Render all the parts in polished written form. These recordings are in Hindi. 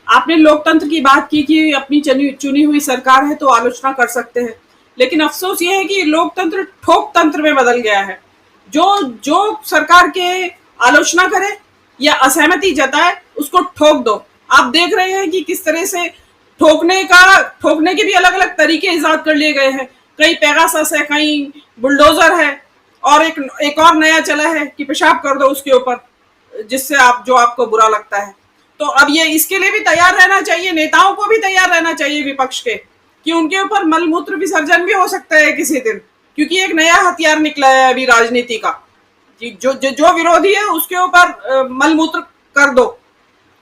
आपने लोकतंत्र की बात की कि अपनी चुनी हुई सरकार है तो आलोचना कर सकते हैं, लेकिन अफसोस ये है कि लोकतंत्र ठोक तंत्र में बदल गया है। जो जो सरकार के आलोचना करे या असहमति जताए उसको ठोक दो। आप देख रहे हैं कि किस तरह से ठोकने के भी अलग अलग तरीके इजाद कर लिए गए हैं। कहीं पेगासस है, कहीं बुलडोजर है, और एक और नया चला है कि पेशाब कर दो उसके ऊपर, जिससे जो आपको बुरा लगता है। तो अब ये इसके लिए भी तैयार रहना चाहिए, नेताओं को भी तैयार रहना चाहिए विपक्ष के, कि उनके ऊपर मलमूत्र विसर्जन भी हो सकता है किसी दिन, क्योंकि एक नया हथियार निकला है अभी राजनीति का। जो विरोधी है उसके ऊपर मलमूत्र कर दो,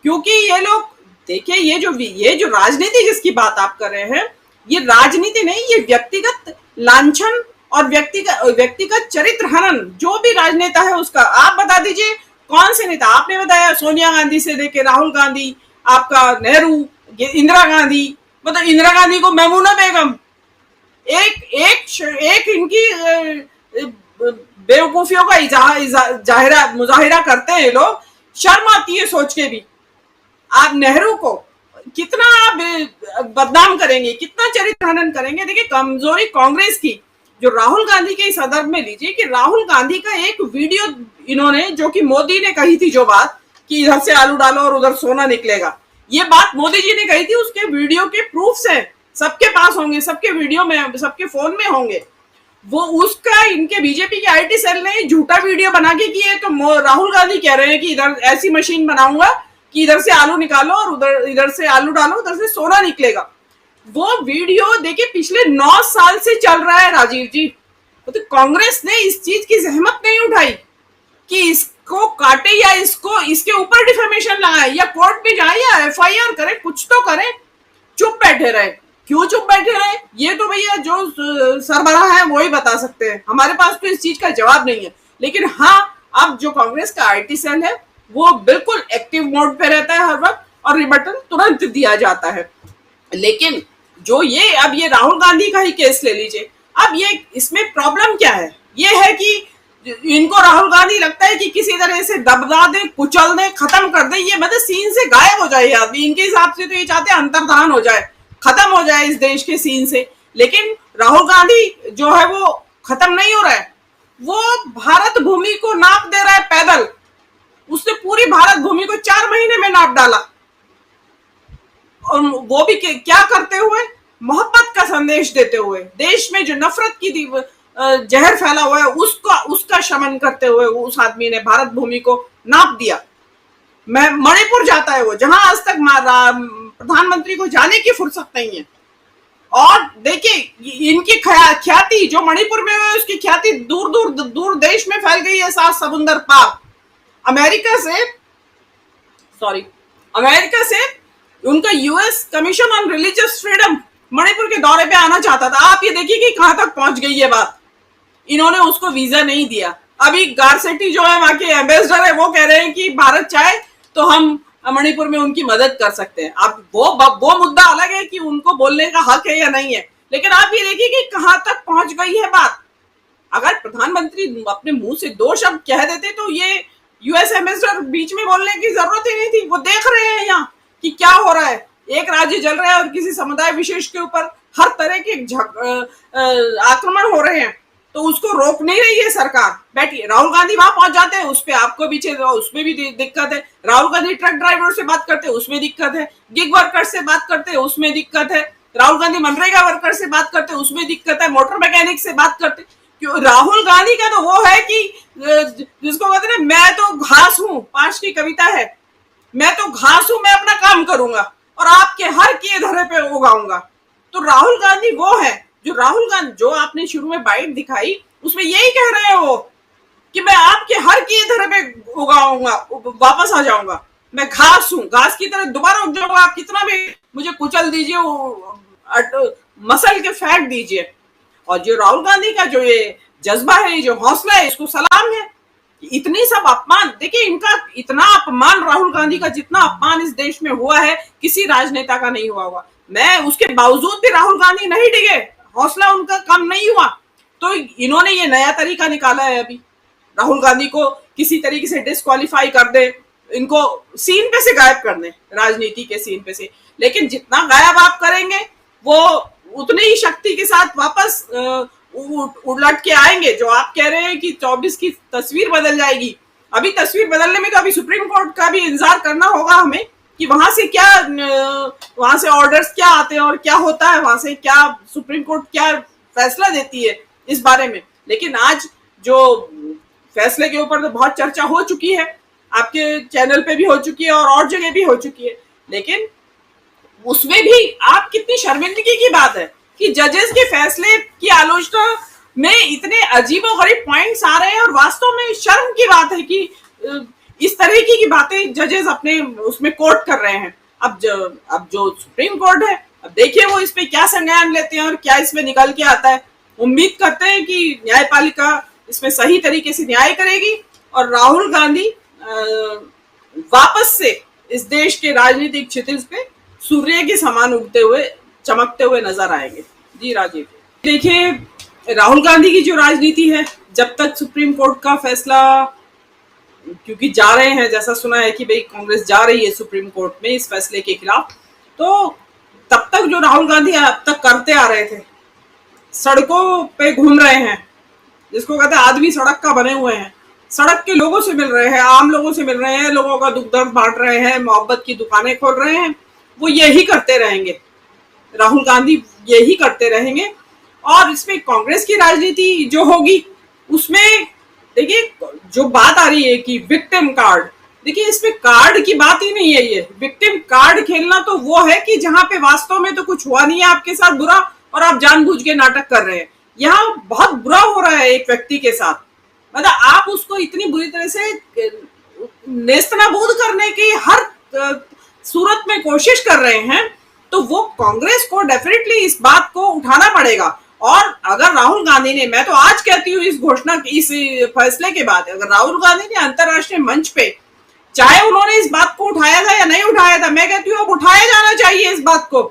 क्योंकि ये लोग देखिए, ये जो राजनीति जिसकी बात आप कर रहे हैं, ये राजनीति नहीं, ये व्यक्तिगत लांछन और व्यक्तिगत चरित्र हनन जो भी राजनेता है उसका। आप बता दीजिए कौन से नेता, आपने बताया सोनिया गांधी से लेके राहुल गांधी, आपका नेहरू, इंदिरा गांधी, मतलब इंदिरा गांधी को मेमूना बेगम, एक एक एक इनकी बेवकूफियों का मुजाहिरा करते हैं लोग, शर्म आती है सोच के भी। आप नेहरू को कितना आप बदनाम करेंगे, कितना चरित्र हनन करेंगे। देखिए कमजोरी कांग्रेस की, जो राहुल गांधी के इस संदर्भ में लीजिए कि राहुल गांधी का एक वीडियो इन्होंने, जो कि मोदी ने कही थी जो बात कि इधर से आलू डालो और उधर सोना निकलेगा, ये बात मोदी जी ने कही थी, उसके वीडियो के प्रूफ्स हैं, सबके पास होंगे, सबके वीडियो में, सबके फोन में होंगे। वो उसका इनके बीजेपी के आईटी सेल ने झूठा वीडियो बना के किए, तो राहुल गांधी कह रहे हैं कि इधर ऐसी मशीन बनाऊंगा कि इधर से आलू निकालो और इधर से आलू डालो, उधर से सोना निकलेगा। वो वीडियो देखिए पिछले 9 साल से चल रहा है राजीव जी। तो कांग्रेस ने इस चीज की जहमत नहीं उठाई कि इसको काटे या इसके ऊपर डिफेमेशन लगाए या कोर्ट में जाए या एफआईआर करे, कुछ तो करे। चुप बैठे रहे। क्यों चुप बैठे रहे, ये तो भैया जो सरबराह है वो ही बता सकते हैं, हमारे पास तो इस चीज का जवाब नहीं है। लेकिन हाँ, अब जो कांग्रेस का आईटी सेल है वो बिल्कुल एक्टिव मोड पे रहता है हर वक्त, और रिबटन तुरंत दिया जाता है। लेकिन जो अब ये राहुल गांधी का ही केस ले लीजिए, अब ये इसमें प्रॉब्लम क्या है, ये है कि इनको राहुल गांधी लगता है कि किसी तरह से दबा दे, कुचल दे, खत्म कर दे, ये मतलब सीन से गायब हो जाए आदमी। इनके हिसाब से तो ये चाहते हैं अंतर्धान हो जाए, खत्म हो जाए इस देश के सीन से। लेकिन राहुल गांधी जो है वो खत्म नहीं हो रहा है, वो भारत भूमि को नाप दे रहा है पैदल। उसने पूरी भारत भूमि को 4 महीने में नाप डाला, और वो भी क्या करते हुए, मोहब्बत का संदेश देते हुए, देश में जो नफरत की जहर फैला हुआ है उसका शमन करते हुए उस आदमी ने भारत भूमि को नाप दिया। मणिपुर जाता है वो, जहां आज तक प्रधानमंत्री को जाने की फुर्सत नहीं है। और देखिए इनकी ख्याति जो मणिपुर में है, उसकी ख्याति दूर देश में फैल गई है, 7 समुंदर पार। अमेरिका से उनका US commission on religious freedom Manipur के दौरे पे आना चाहता था। आप ये देखिए कि कहां तक पहुंच गई है बात। इन्होंने उसको वीजा नहीं दिया। अभी गारसेटी जो है वहां के एम्बेसडर है, वो कह रहे हैं कि भारत चाहे तो हम मणिपुर में उनकी मदद कर सकते हैं। अब वो मुद्दा अलग है कि उनको बोलने का हक है या नहीं है, लेकिन आप ये देखिए कि कहां तक पहुंच गई है बात। अगर प्रधानमंत्री अपने मुंह से 2 शब्द कह देते तो ये यूएस एम्बेसडर बीच में बोलने की जरूरत ही नहीं थी। वो देख रहे हैं यहाँ कि क्या हो रहा है, एक राज्य जल रहा है और किसी समुदाय विशेष के ऊपर हर तरह के आक्रमण हो रहे हैं, तो उसको रोक नहीं रही है सरकार। बैठिए, राहुल गांधी वहां पहुंच जाते हैं, उस पर आपको पीछे उसमें भी दिक्कत है। राहुल गांधी ट्रक ड्राइवर से बात करते हैं, उसमें दिक्कत है। गिग वर्कर से बात करते हैं, उसमें दिक्कत है। राहुल गांधी मनरेगा वर्कर से बात करते हैं, उसमें दिक्कत है। मोटर मैकेनिक से बात करते, क्यों? राहुल गांधी का तो वो है कि जिसको कहते हैं मैं तो घास हूं, 5 की कविता है, मैं तो घास हूं, मैं अपना काम करूंगा और आपके हर किए धरे पे उगाऊंगा। तो राहुल गांधी वो है जो आपने शुरू में बाइट दिखाई, उसमें यही कह रहे हैं वो कि मैं आपके हर किए धरे पे उगाऊंगा, वापस आ जाऊंगा, मैं घास हूं, घास की तरह दोबारा उग जाऊंगा, आप कितना भी मुझे कुचल दीजिए, मसल के फेंक दीजिए। और जो राहुल गांधी का जो ये जज्बा है, जो हौसला है, इसको सलाम है। इतनी सब अपमान, देखिए इनका इतना अपमान, राहुल गांधी का जितना अपमान इस देश में हुआ है किसी राजनेता का नहीं हुआ होगा। मैं उसके बावजूद भी राहुल गांधी नहीं डिगे, हौसला उनका कम नहीं हुआ। तो इन्होंने ये नया तरीका निकाला है अभी, राहुल गांधी को किसी तरीके से डिस्क्वालीफाई कर दे, इनको सीन पे से गायब कर दें, राजनीति के सीन पे से। लेकिन जितना गायब आप करेंगे वो उतनी ही शक्ति के साथ वापस उलट के आएंगे। जो आप कह रहे हैं कि 24 की तस्वीर बदल जाएगी, अभी तस्वीर बदलने में तो अभी सुप्रीम कोर्ट का भी इंतजार करना होगा हमें कि वहां से क्या, वहां से ऑर्डर्स क्या आते हैं और क्या होता है, वहां से क्या सुप्रीम कोर्ट क्या फैसला देती है इस बारे में। लेकिन आज जो फैसले के ऊपर तो बहुत चर्चा हो चुकी है, आपके चैनल पे भी हो चुकी है और जगह भी हो चुकी है, लेकिन उसमें भी आप कितनी शर्मिंदगी की बात है कि जजेस के फैसले की आलोचना में इतने अजीबोगरीब पॉइंट्स आ रहे हैं और वास्तव में शर्म की बात है कि इस तरीके की बातें जजेस अपने उसमें कोर्ट कर रहे हैं। अब जो सुप्रीम कोर्ट है, अब देखिए वो इस पे क्या संज्ञान लेते हैं और क्या इसमें निकल के आता है। उम्मीद करते हैं कि न्यायपालिका इसमें सही तरीके से न्याय करेगी और राहुल गांधी वापस से इस देश के राजनीतिक क्षितिज पे सूर्य के समान उगते हुए चमकते हुए नजर आएंगे। जी राजीव, देखिए राहुल गांधी की जो राजनीति है, जब तक सुप्रीम कोर्ट का फैसला, क्योंकि जा रहे हैं, जैसा सुना है कि भाई कांग्रेस जा रही है सुप्रीम कोर्ट में इस फैसले के खिलाफ, तो तब तक जो राहुल गांधी अब तक करते आ रहे थे, सड़कों पे घूम रहे हैं, जिसको कहते हैं आदमी सड़क का बने हुए हैं, सड़क के लोगों से मिल रहे हैं, आम लोगों से मिल रहे हैं, लोगों का दुख दर्द बांट रहे हैं, मोहब्बत की दुकानें खोल रहे हैं, वो यही करते रहेंगे, राहुल गांधी यही करते रहेंगे। और इसमें कांग्रेस की राजनीति जो होगी उसमें देखिए जो बात आ रही है कि विक्टिम कार्ड, देखिए इसमें कार्ड की बात ही नहीं है। ये विक्टिम कार्ड खेलना तो वो है कि जहां पे वास्तव में तो कुछ हुआ नहीं है आपके साथ बुरा और आप जानबूझ के नाटक कर रहे हैं। यहाँ बहुत बुरा हो रहा है एक व्यक्ति के साथ, मतलब आप उसको इतनी बुरी तरह से नेस्तनाबूद करने की हर सूरत में कोशिश कर रहे हैं, तो वो कांग्रेस को डेफिनेटली इस बात को उठाना पड़ेगा। और अगर राहुल गांधी ने, मैं तो आज कहती हूँ इस घोषणा, इस फैसले के बाद अगर राहुल गांधी ने अंतरराष्ट्रीय मंच पे, चाहे उन्होंने इस बात को उठाया था या नहीं उठाया था, मैं कहती हूँ अब उठाया जाना चाहिए इस बात को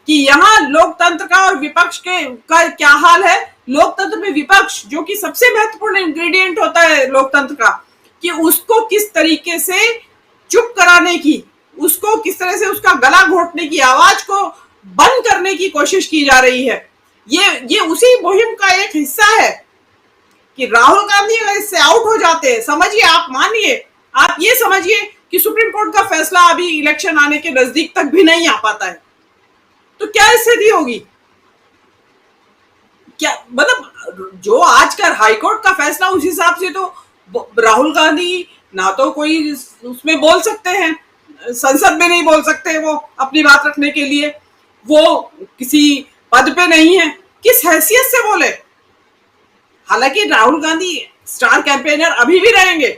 कि यहाँ लोकतंत्र का और विपक्ष का क्या हाल है। लोकतंत्र में विपक्ष, जो कि सबसे महत्वपूर्ण इंग्रेडिएंट होता है लोकतंत्र का, कि उसको किस तरीके से चुप कराने की, उसको किस तरह से उसका गला घोटने की, आवाज को बंद करने की कोशिश की जा रही है। ये उसी मुहिम का एक हिस्सा है कि राहुल गांधी अगर इससे आउट हो जाते हैं, समझिए, आप मानिए, आप ये समझिए कि सुप्रीम कोर्ट का फैसला अभी इलेक्शन आने के नजदीक तक भी नहीं आ पाता है, तो क्या स्थिति होगी? क्या मतलब जो आज का हाईकोर्ट का फैसला, उस हिसाब से तो राहुल गांधी ना तो कोई उसमें बोल सकते हैं, संसद में नहीं बोल सकते वो अपनी बात रखने के लिए, वो किसी पद पे नहीं है, किस हैसियत से बोले। हालांकि राहुल गांधी स्टार कैंपेनर अभी भी रहेंगे,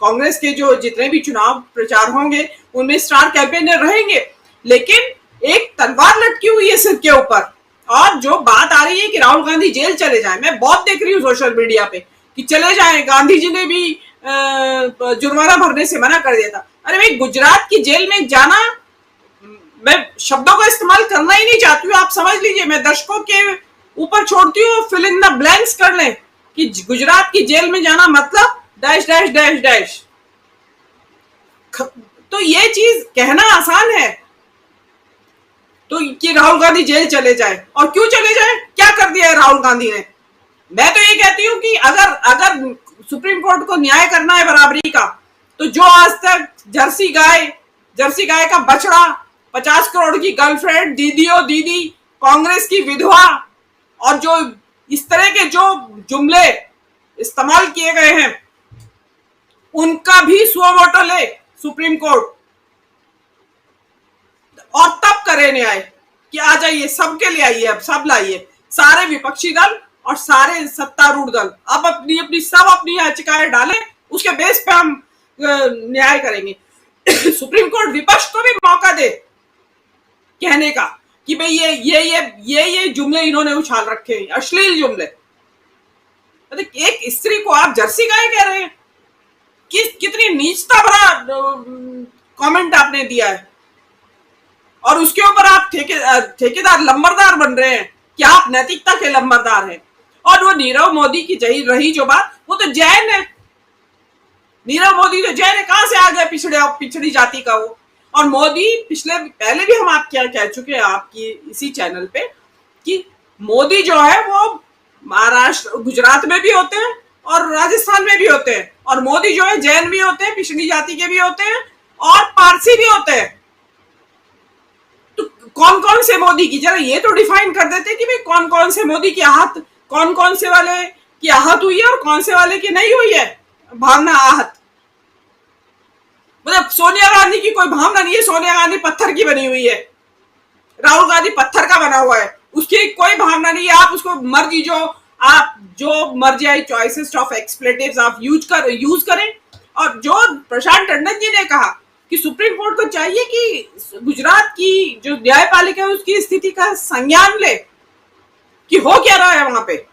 कांग्रेस के जो जितने भी चुनाव प्रचार होंगे उनमें स्टार कैंपेनर रहेंगे, लेकिन एक तलवार लटकी हुई है सिर के ऊपर। और जो बात आ रही है कि राहुल गांधी जेल चले जाए, मैं बहुत देख रही हूँ सोशल मीडिया पे कि चले जाए, गांधी जी ने भी जुर्माना भरने से मना कर दिया था। अरे भाई, गुजरात की जेल में जाना, मैं शब्दों का इस्तेमाल करना ही नहीं चाहती हूँ, आप समझ लीजिए, मैं दर्शकों के ऊपर छोड़ती हूँ, फिल इन द ब्लैंक्स कर लें कि गुजरात की जेल में जाना मतलब डैश डैश डैश डैश। तो ये चीज कहना आसान है, तो कि राहुल गांधी जेल चले जाए, और क्यों चले जाए, क्या कर दिया है राहुल गांधी ने? मैं तो ये कहती हूँ कि अगर सुप्रीम कोर्ट को न्याय करना है बराबरी का, तो जो आज तक जर्सी गाय का बछड़ा, 50 करोड़ की गर्लफ्रेंड, दीदी, कांग्रेस की विधवा, और जो इस तरह के जो जुमले इस्तेमाल किए गए हैं, उनका भी सुओ मोटो ले सुप्रीम कोर्ट, और तब करे न्याय कि आ जाइए, सबके लिए आइए, अब सब लाइए, सारे विपक्षी दल और सारे सत्तारूढ़ दल अब अपनी याचिकाएं डालें, उसके बेस पे हम न्याय करेंगे। सुप्रीम कोर्ट विपक्ष को भी मौका दे कहने का कि भाई ये जुमले इन्होंने उछाल रखे हैं, अश्लील जुमले। एक स्त्री को आप जर्सी गाय कह रहे हैं, कितनी नीचता भरा कमेंट आपने दिया है, और उसके ऊपर आप ठेकेदार लंबरदार बन रहे हैं कि आप नैतिकता के लंबरदार हैं। और वो नीरव मोदी की रही जो बात, वो तो जैन है, नीरव मोदी तो जय ने कहां से आ गया पिछड़ी जाति का वो। और मोदी पहले भी हम आप क्या कह चुके हैं आपकी इसी चैनल पे कि मोदी जो है वो महाराष्ट्र गुजरात में भी होते हैं और राजस्थान में भी होते हैं, और मोदी जो है जैन भी होते हैं, पिछड़ी जाति के भी होते हैं और पारसी भी होते हैं। तो कौन कौन से मोदी की जरा ये तो डिफाइन कर देते कि भाई कौन कौन से मोदी की आहत, कौन कौन से वाले की आहत हुई है और कौन से वाले की नहीं हुई है भावना आहत। मतलब सोनिया गांधी की कोई भावना नहीं है, सोनिया गांधी पत्थर की बनी हुई है, राहुल गांधी पत्थर का बना हुआ है, उसकी कोई भावना नहीं है। आप उसको मर्जी जो मर्जी आई चॉइसेस ऑफ एक्सप्लेटिव्स आप यूज करें। और जो प्रशांत टंडन जी ने कहा कि सुप्रीम कोर्ट को चाहिए कि गुजरात की जो न्यायपालिका है उसकी स्थिति का संज्ञान ले कि हो क्या रहा है वहां पे।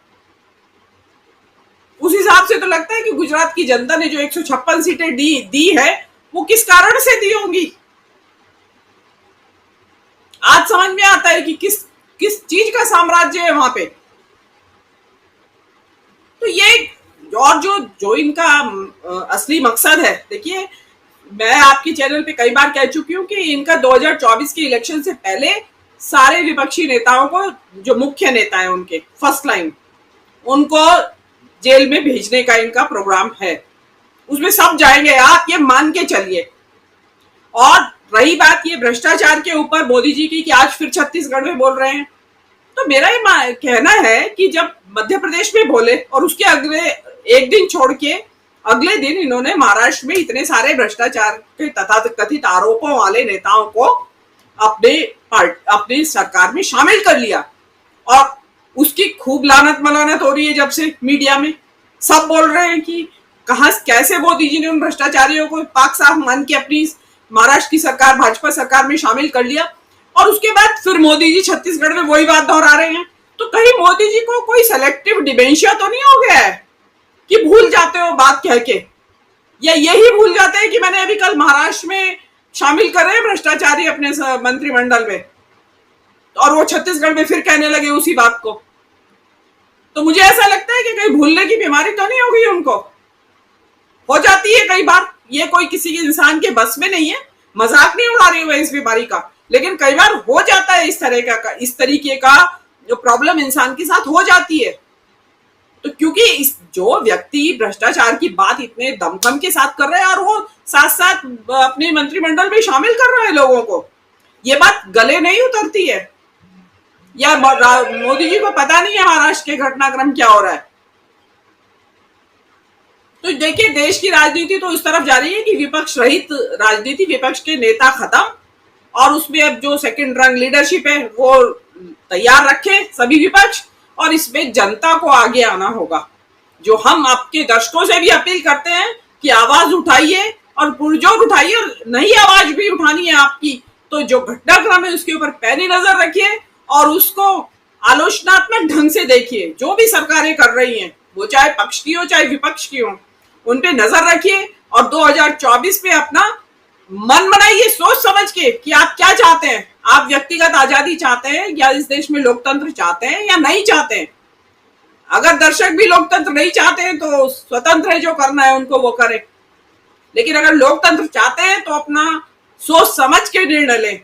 उस हिसाब से तो लगता है कि गुजरात की जनता ने जो 156 सीटें दी है वो किस कारण से दी होंगी। आज समझ में आता है कि किस चीज का साम्राज्य है वहां पे। तो ये और जो इनका असली मकसद है, देखिए मैं आपके चैनल पे कई बार कह चुकी हूँ कि इनका 2024 के इलेक्शन से पहले सारे विपक्षी नेताओं को, जो मुख्य नेता है उनके फर्स्ट लाइन, उनको जेल में भेजने का इनका प्रोग्राम है। उसमें सब जाएंगे, आप ये मान के चलिए। और रही बात ये भ्रष्टाचार के ऊपर मोदी जी की कि आज फिर छत्तीसगढ़ में बोल रहे हैं, तो मेरा ये कहना है कि जब मध्य प्रदेश में बोले और उसके अगले एक दिन छोड़ के अगले दिन इन्होंने महाराष्ट्र में इतने सारे भ्रष्टाचार के तथाकथित आरोपों वाले नेताओं को अपनी सरकार में शामिल कर लिया, और उसकी खूब लानत मलानत हो रही है। जब से मीडिया में सब बोल रहे हैं कि कैसे मोदी जी ने उन भ्रष्टाचारियों को पाक साफ मान के अपनी महाराष्ट्र की सरकार, भाजपा सरकार में शामिल कर लिया, और उसके बाद फिर मोदी जी छत्तीसगढ़ में वही बात दोहरा रहे हैं। तो कहीं मोदी जी को कोई सेलेक्टिव डिमेंशिया तो नहीं हो गया है कि भूल जाते हो बात कह के, या यही भूल जाते हैं कि मैंने अभी कल महाराष्ट्र में शामिल कर रहे हैं भ्रष्टाचारी अपने मंत्रिमंडल में, और वो छत्तीसगढ़ में फिर कहने लगे उसी बात को। तो मुझे ऐसा लगता है कि कहीं भूलने की बीमारी तो नहीं हो गई उनको। हो जाती है कई बार, ये कोई किसी इंसान के बस में नहीं है, मजाक नहीं उड़ा रही हूं इस बीमारी का, लेकिन कई बार हो जाता है इस तरीके का जो प्रॉब्लम इंसान के साथ हो जाती है। तो क्योंकि जो व्यक्ति भ्रष्टाचार की बात इतने दमखम के साथ कर रहे हैं और वो साथ साथ अपने मंत्रिमंडल में शामिल कर रहे हैं लोगों को, ये बात गले नहीं उतरती है, या मोदी जी को पता नहीं है महाराष्ट्र के घटनाक्रम क्या हो रहा है। तो देखिए देश की राजनीति तो इस तरफ जा रही है कि विपक्ष रहित राजनीति, विपक्ष के नेता खत्म, और उसमें अब जो सेकंड रंग लीडरशिप है वो तैयार रखे सभी विपक्ष, और इसमें जनता को आगे आना होगा। जो हम आपके दर्शकों से भी अपील करते हैं कि आवाज उठाइए और पुरजोर उठाइए, और नई आवाज भी उठानी है आपकी, तो जो घटनाक्रम है उसके ऊपर पैनी नजर रखिए और उसको आलोचनात्मक ढंग से देखिए। जो भी सरकारें कर रही हैं, वो चाहे पक्ष की हो चाहे विपक्ष की हो, उन पे नजर रखिए और 2024 में अपना मन बनाइए सोच समझ के कि आप क्या चाहते हैं। आप व्यक्तिगत आजादी चाहते हैं या इस देश में लोकतंत्र चाहते हैं या नहीं चाहते हैं। अगर दर्शक भी लोकतंत्र नहीं चाहते हैं तो स्वतंत्र है, जो करना है उनको वो करें, लेकिन अगर लोकतंत्र चाहते हैं तो अपना सोच समझ के निर्णय लें।